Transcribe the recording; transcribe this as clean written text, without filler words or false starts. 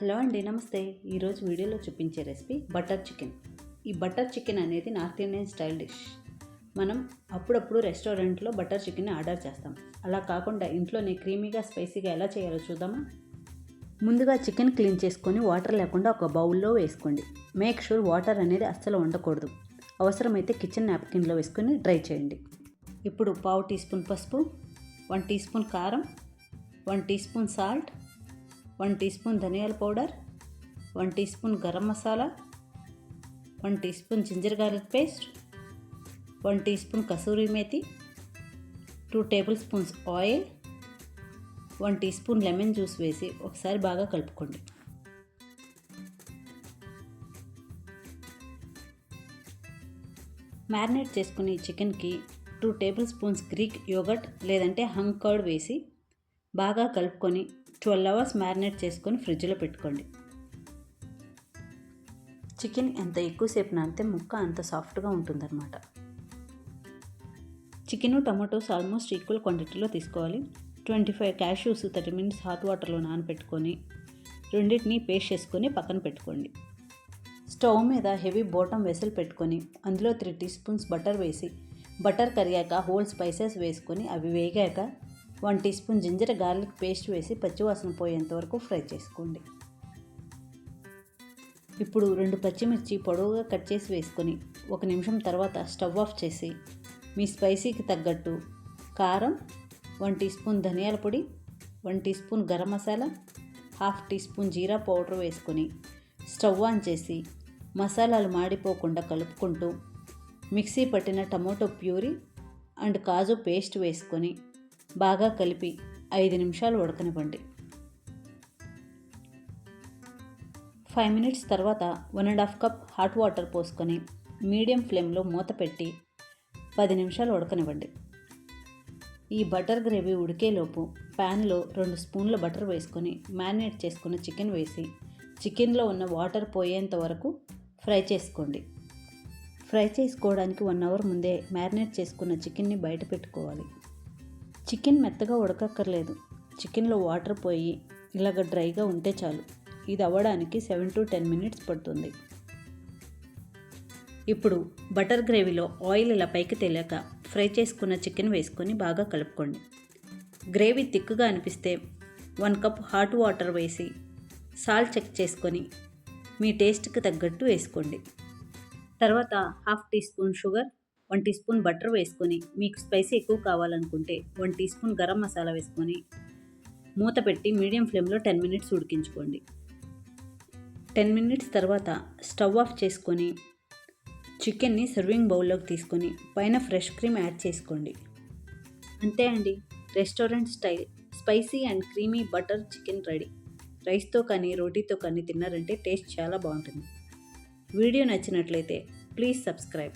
Hello అండి, నమస్తే. ఈరోజు వీడియోలో చూపించే రెసిపీ బటర్ చికెన్. ఈ బటర్ చికెన్ అనేది నార్త్ ఇండియన్ స్టైల్ డిష్. మనం అప్పుడప్పుడు రెస్టారెంట్లో బటర్ చికెన్ని ఆర్డర్ చేస్తాం. అలా కాకుండా ఇంట్లోనే క్రీమీగా స్పైసీగా ఎలా చేయాలో చూద్దామా? ముందుగా చికెన్ క్లీన్ చేసుకొని వాటర్ లేకుండా ఒక బౌల్లో వేసుకోండి. మేక్ షూర్ వాటర్ అనేది అస్సలు ఉండకూడదు. అవసరమైతే కిచెన్ నాప్కిన్లో వేసుకొని డ్రై చేయండి. ఇప్పుడు పావు టీ స్పూన్ పసుపు, 1 టీ స్పూన్ కారం, 1 teaspoon salt, 1 teaspoon ధనియాల powder, 1 teaspoon garam masala, 1 teaspoon ginger garlic paste, 1 teaspoon kasuri methi, 2 tablespoons oil, 1 teaspoon lemon juice వేసి ఒకసారి బాగా కలుపుకోండి. మ్యారినేట్ చేసుకుని చికెన్కి 2 టేబుల్ స్పూన్స్ గ్రీక్ యోగర్ట్ లేదంటే హంగ్ కర్డ్ వేసి బాగా కలుపుకొని 12 అవర్స్ మ్యారినేట్ చేసుకొని ఫ్రిడ్జ్లో పెట్టుకోండి. చికెన్ ఎంత ఎక్కువసేపు నానితే ముక్క అంత సాఫ్ట్గా ఉంటుందన్నమాట. చికెను టమాటోస్ ఆల్మోస్ట్ ఈక్వల్ క్వాంటిటీలో తీసుకోవాలి. 25 క్యాష్యూస్ 30 మినిట్స్ హాట్ వాటర్లో నానబెట్టుకొని రెండింటిని పేస్ట్ చేసుకొని పక్కన పెట్టుకోండి. స్టవ్ మీద హెవీ బాటమ్ వెసల్ పెట్టుకొని అందులో 3 టీ స్పూన్స్ బటర్ వేసి బటర్ కరిగాక హోల్ స్పైసెస్ వేసుకొని అవి వేగాక 1 teaspoon ginger garlic paste వేసి పచ్చివాసన పోయేంత వరకు ఫ్రై చేసుకోండి. ఇప్పుడు 2 పచ్చిమిర్చి పొడవుగా కట్ చేసి వేసుకొని 1 నిమిషం తర్వాత స్టవ్ ఆఫ్ చేసి మీ స్పైసీకి తగ్గట్టు కారం, 1 టీ స్పూన్ ధనియాల పొడి, 1 teaspoon garam masala, 1/2 teaspoon jeera powder వేసుకొని స్టవ్ ఆన్ చేసి మసాలాలు మాడిపోకుండా కలుపుకుంటూ మిక్సీ పట్టిన tomato puree and kaju paste వేసుకొని బాగా కలిపి 5 నిమిషాలు ఉడకనివ్వండి. 5 మినిట్స్ తర్వాత 1.5 కప్ హాట్ వాటర్ పోసుకొని మీడియం ఫ్లేమ్లో మూత పెట్టి 10 నిమిషాలు ఉడకనివ్వండి. ఈ బటర్ గ్రేవీ ఉడికేలోపు ప్యాన్లో 2 స్పూన్ల బటర్ వేసుకొని మ్యారినేట్ చేసుకున్న చికెన్ వేసి చికెన్లో ఉన్న వాటర్ పోయేంత వరకు ఫ్రై చేసుకోండి. ఫ్రై చేసుకోవడానికి 1 అవర్ ముందే మ్యారినేట్ చేసుకున్న చికెన్ని బయట పెట్టుకోవాలి. చికెన్ మెత్తగా ఉడకక్కర్లేదు. చికెన్లో వాటర్ పోయి ఇలాగ డ్రైగా ఉంటే చాలు. ఇది అవ్వడానికి 7 to 10 మినిట్స్ పడుతుంది. ఇప్పుడు బటర్ గ్రేవీలో ఆయిల్ ఇలా పైకి తేలాక ఫ్రై చేసుకున్న చికెన్ వేసుకొని బాగా కలుపుకోండి. గ్రేవీ థిక్గా అనిపిస్తే 1 కప్ హాట్ వాటర్ వేసి సాల్ట్ చెక్ చేసుకొని మీ టేస్ట్కి తగ్గట్టు వేసుకోండి. తర్వాత 1/2 teaspoon sugar, 1 teaspoon butter వేసుకొని మీకు స్పైసీ ఎక్కువ కావాలనుకుంటే 1 టీ స్పూన్ గరం మసాలా వేసుకొని మూత పెట్టి మీడియం ఫ్లేమ్లో 10 మినిట్స్ ఉడికించుకోండి. 10 మినిట్స్ తర్వాత స్టవ్ ఆఫ్ చేసుకొని చికెన్ని సర్వింగ్ బౌల్లోకి తీసుకొని పైన ఫ్రెష్ క్రీమ్ యాడ్ చేసుకోండి. అంతే అండి, restaurant style spicy and creamy butter chicken ready. రైస్తో కానీ రోటీతో కానీ తిన్నారంటే టేస్ట్ చాలా బాగుంటుంది. వీడియో నచ్చినట్లయితే ప్లీజ్ సబ్స్క్రైబ్.